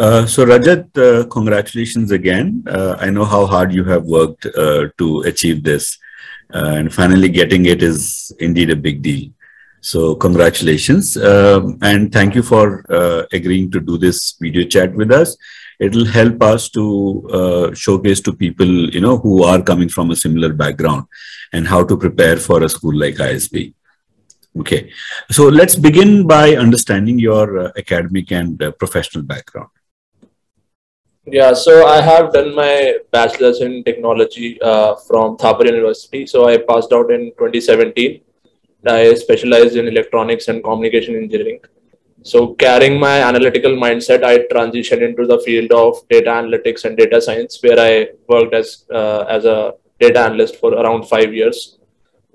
So Rajat, congratulations again. I know how hard you have worked to achieve this, and finally getting it is indeed a big deal. So congratulations, and thank you for agreeing to do this video chat with us. It'll help us to showcase to people, who are coming from a similar background and how to prepare for a school like ISB. Okay, so let's begin by understanding your academic and professional background. Yeah, so I have done my bachelor's in technology from Thapar University. So I passed out in 2017. I specialized in electronics and communication engineering. So carrying my analytical mindset, I transitioned into the field of data analytics and data science, where I worked as a data analyst for around 5 years.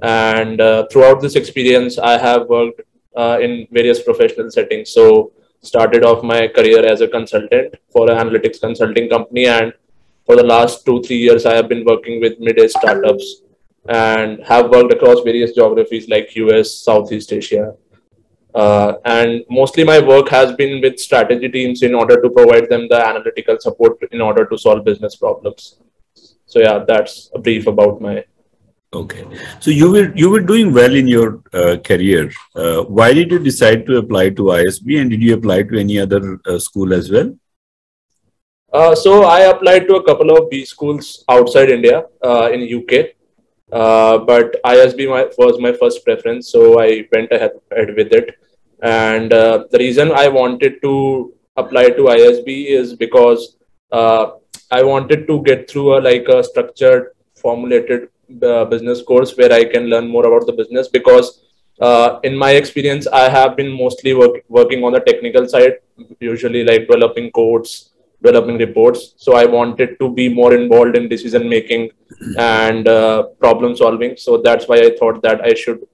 And throughout this experience, I have worked in various professional settings. So started off my career as a consultant for an analytics consulting company. And for the last 2-3 years, I have been working with mid-age startups and have worked across various geographies like US, Southeast Asia. And mostly my work has been with strategy teams in order to provide them the analytical support in order to solve business problems. So yeah, that's a brief about my. Okay, so you were doing well in your career. Why did you decide to apply to ISB, and did you apply to any other school as well? So I applied to a couple of B schools outside India in UK, but ISB was my first preference, so I went ahead with it. And the reason I wanted to apply to ISB is because I wanted to get through a structured, formulated business course where I can learn more about the business, because in my experience, I have been mostly working on the technical side, usually like developing codes, developing reports. So I wanted to be more involved in decision making and problem solving. So that's why I thought that I should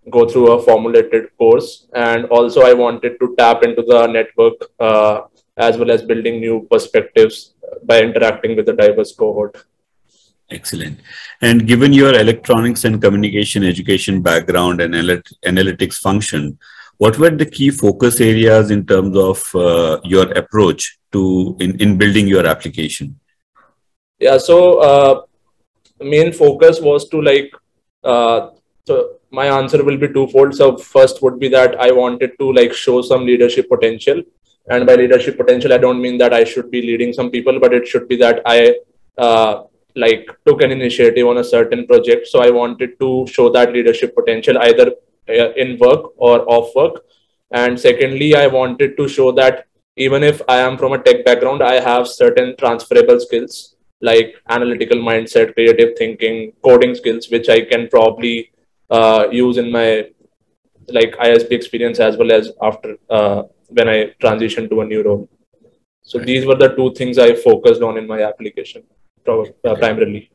go through a formulated course. And also I wanted to tap into the network as well as building new perspectives by interacting with a diverse cohort. Excellent. And given your electronics and communication education background and analytics function, what were the key focus areas in terms of your approach to in building your application? Yeah, so main focus was to so my answer will be twofold. So first would be that I wanted to show some leadership potential. And by leadership potential, I don't mean that I should be leading some people, but it should be that I took an initiative on a certain project. So I wanted to show that leadership potential either in work or off work. And secondly, I wanted to show that even if I am from a tech background, I have certain transferable skills like analytical mindset, creative thinking, coding skills, which I can probably use in my ISB experience as well as after when I transition to a new role. So these were the two things I focused on in my application. Primarily.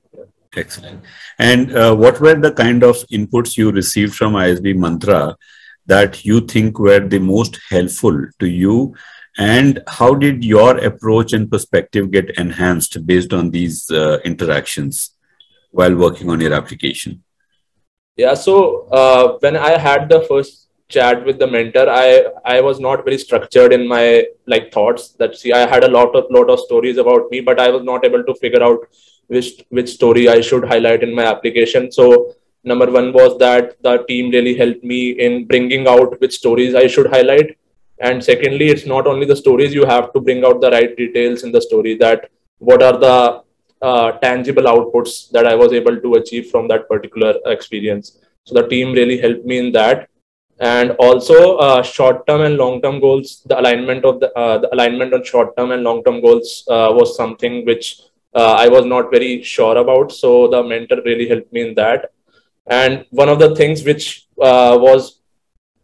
Excellent. And what were the kind of inputs you received from ISBmantra that you think were the most helpful to you, and how did your approach and perspective get enhanced based on these interactions while working on your application? Yeah, so when I had the first chat with the mentor, I was not very structured in my thoughts. That I had a lot of stories about me, but I was not able to figure out which story I should highlight in my application. So number one was that the team really helped me in bringing out which stories I should highlight. And secondly, it's not only the stories, you have to bring out the right details in the story, that what are the tangible outputs that I was able to achieve from that particular experience. So the team really helped me in that. And also short-term and long-term goals, the alignment of the alignment on short-term and long-term goals was something which I was not very sure about. So the mentor really helped me in that. And one of the things which was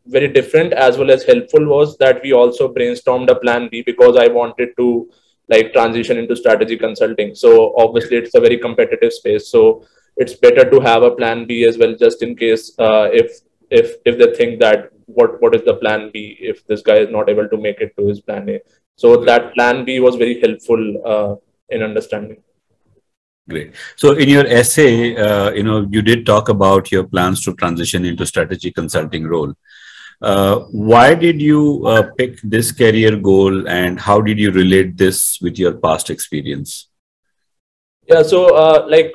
very different as well as helpful was that we also brainstormed a plan B, because I wanted to transition into strategy consulting. So obviously it's a very competitive space. So it's better to have a plan B as well, just in case if they think that what is the plan B if this guy is not able to make it to his plan A. So that plan B was very helpful in understanding. Great. So in your essay, you did talk about your plans to transition into strategy consulting role. Why did you pick this career goal, and how did you relate this with your past experience? Yeah, so like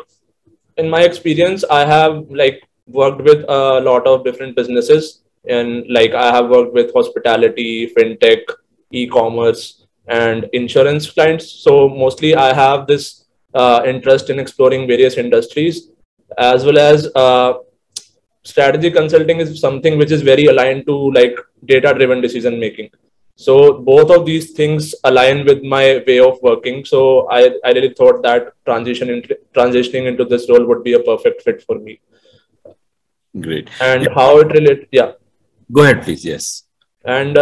in my experience, I have like worked with a lot of different businesses, and like I have worked with hospitality, fintech, e-commerce, and insurance clients. So mostly I have this interest in exploring various industries, as well as strategy consulting is something which is very aligned to like data driven decision making. So both of these things align with my way of working. So I really thought that transitioning into this role would be a perfect fit for me. Great. And how it relates, yeah. Go ahead, please. Yes. And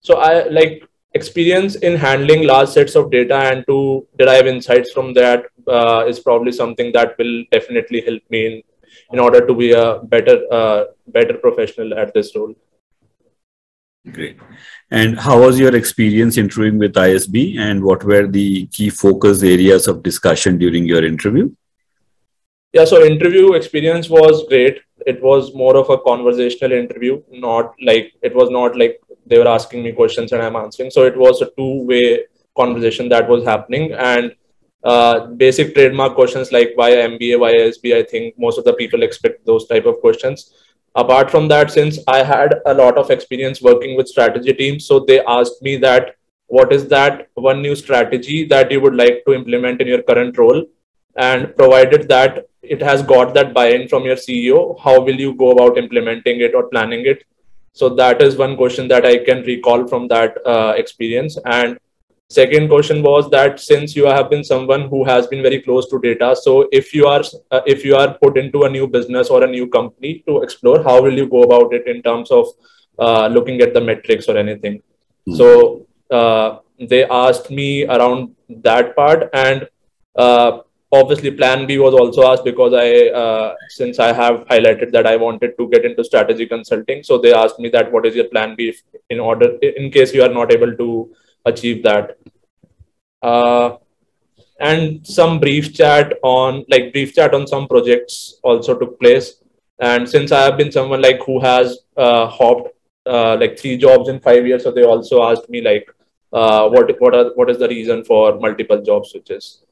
so I like experience in handling large sets of data and to derive insights from that is probably something that will definitely help me in order to be a better professional at this role. Great. And how was your experience interviewing with ISB, and what were the key focus areas of discussion during your interview? Yeah, so interview experience was great. It was more of a conversational interview, not like it was not like they were asking me questions and I'm answering. So it was a two-way conversation that was happening, and basic trademark questions like why MBA, why ISB. I think most of the people expect those type of questions. Apart from that, since I had a lot of experience working with strategy teams, so they asked me that what is that one new strategy that you would like to implement in your current role, and provided that it has got that buy-in from your CEO, how will you go about implementing it or planning it? So that is one question that I can recall from that experience. And second question was that since you have been someone who has been very close to data, so if you are put into a new business or a new company to explore, how will you go about it in terms of looking at the metrics or anything? So they asked me around that part, and obviously plan B was also asked because since I have highlighted that I wanted to get into strategy consulting, so they asked me that what is your plan B in case you are not able to achieve that. And some brief chat on some projects also took place. And since I have been someone like who has hopped like 3 jobs in 5 years, so they also asked me like what is the reason for multiple job switches.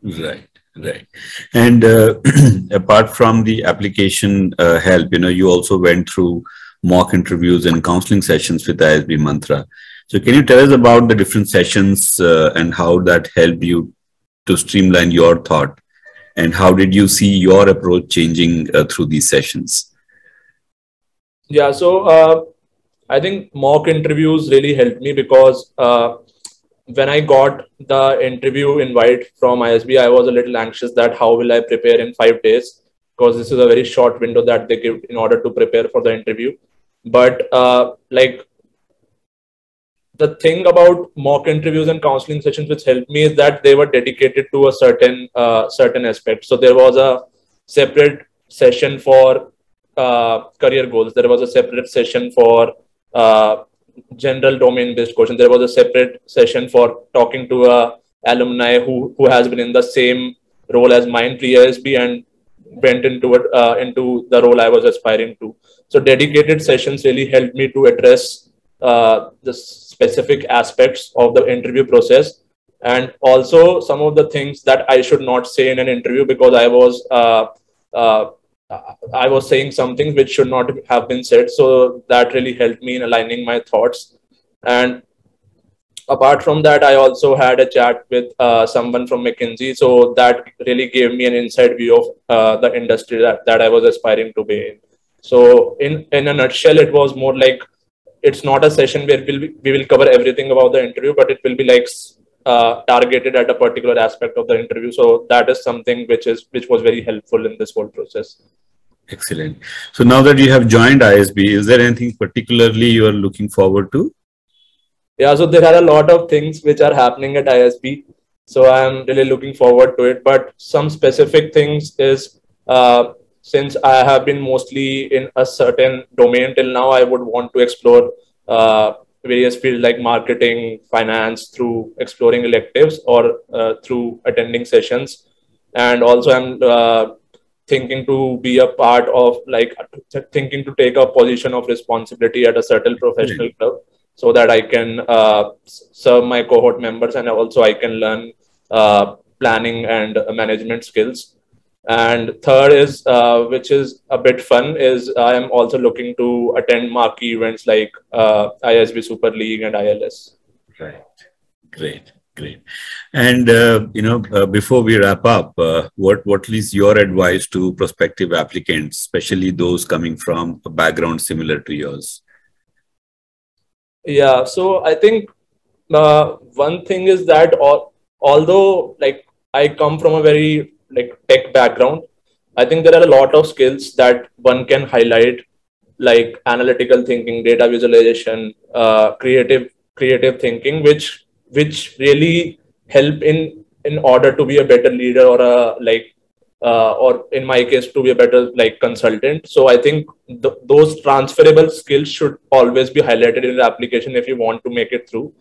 Right. Right. And apart from the application help, you also went through mock interviews and counseling sessions with ISBmantra. So can you tell us about the different sessions and how that helped you to streamline your thought, and how did you see your approach changing through these sessions? Yeah, so I think mock interviews really helped me because when I got the interview invite from ISB, I was a little anxious that how will I prepare in 5 days, because this is a very short window that they give in order to prepare for the interview. But like the thing about mock interviews and counseling sessions which helped me is that they were dedicated to a certain aspect. So there was a separate session for career goals. There was a separate session for general domain-based questions. There was a separate session for talking to a alumni who has been in the same role as mine pre-ISB and went into the role I was aspiring to. So dedicated sessions really helped me to address the specific aspects of the interview process, and also some of the things that I should not say in an interview because I was saying something which should not have been said. So that really helped me in aligning my thoughts. And apart from that, I also had a chat with someone from McKinsey. So that really gave me an inside view of the industry that I was aspiring to be in. So in a nutshell, it was more like it's not a session where we will cover everything about the interview, but it will be like targeted at a particular aspect of the interview. So that is something which was very helpful in this whole process. Excellent. So now that you have joined ISB, is there anything particularly you are looking forward to? Yeah, so there are a lot of things which are happening at ISB. So I'm really looking forward to it. But some specific things is since I have been mostly in a certain domain till now, I would want to explore various fields like marketing, finance through exploring electives or through attending sessions. And also I'm thinking to be a part of, like, thinking to take a position of responsibility at a certain professional club, so that I can serve my cohort members, and also I can learn planning and management skills. And third is, which is a bit fun, is I am also looking to attend marquee events like ISB Super League and ILS. Right. Great. Great. And, before we wrap up, what is your advice to prospective applicants, especially those coming from a background similar to yours? Yeah, so I think one thing is that although like I come from a very like tech background, I think there are a lot of skills that one can highlight, like analytical thinking, data visualization, creative thinking, which really help in order to be a better leader, or a or in my case to be a better like consultant. So I think those transferable skills should always be highlighted in the application if you want to make it through.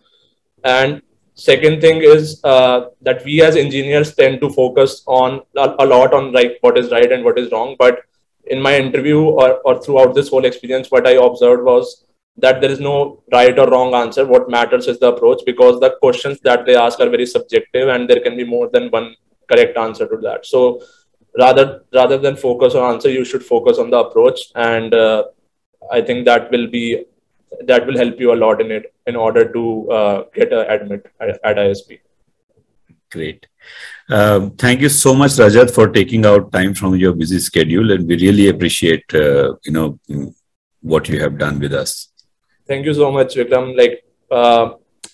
And second thing is that we as engineers tend to focus on a lot on like what is right and what is wrong. But in my interview, or throughout this whole experience, what I observed was that there is no right or wrong answer. What matters is the approach, because the questions that they ask are very subjective, and there can be more than one correct answer to that. So rather than focus on answer, you should focus on the approach. And I think that will help you a lot in order to get an admit at ISB. Great. Thank you so much, Rajat, for taking out time from your busy schedule, and we really appreciate what you have done with us. Thank you so much, Vikram. Like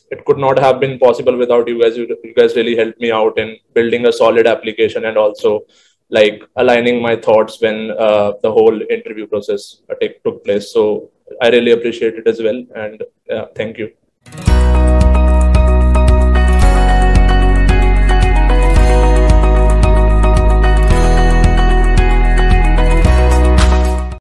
it could not have been possible without you guys. You guys really helped me out in building a solid application, and also like aligning my thoughts when the whole interview process took place. So I really appreciate it as well. And thank you.